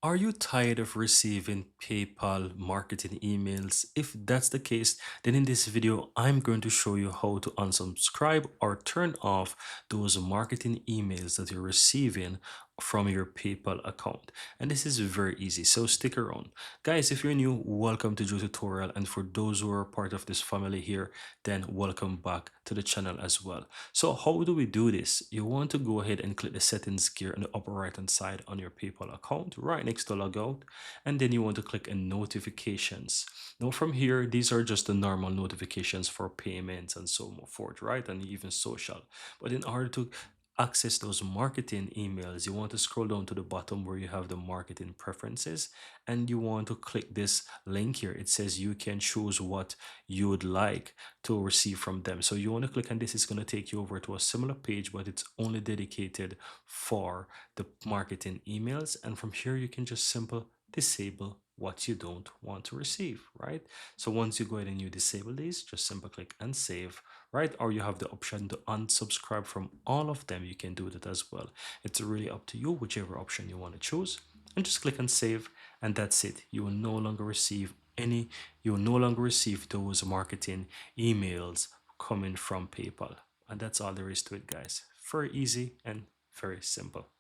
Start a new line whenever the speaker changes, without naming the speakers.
Are you tired of receiving PayPal marketing emails? If that's the case, then in this video, I'm going to show you how to unsubscribe or turn off those marketing emails that you're receiving from your PayPal account. And this is very easy, so stick around. Guys, if you're new, welcome to Joe Tutorial. And for those who are part of this family here, then welcome back to the channel as well. So how do we do this? You want to go ahead and click the settings gear on the upper right hand side on your PayPal account, right next to logout, and then you want to click on notifications. Now from here, these are just the normal notifications for payments and so forth, right? And even social. But in order to access those marketing emails, you want to scroll down to the bottom where you have the marketing preferences, and you want to click this link here. It says you can choose what you would like to receive from them. So you want to click on this. It's going to take you over to a similar page, but it's only dedicated for the marketing emails. And from here, you can just simple disable what you don't want to receive, right? So once you go ahead and you disable these, just simple click and save, right? Or you have the option to unsubscribe from all of them. You can do that as well. It's really up to you, whichever option you want to choose, and just click and save, and that's it. You will no longer receive any, you will no longer receive those marketing emails coming from PayPal. And that's all there is to it, guys. Very easy and very simple.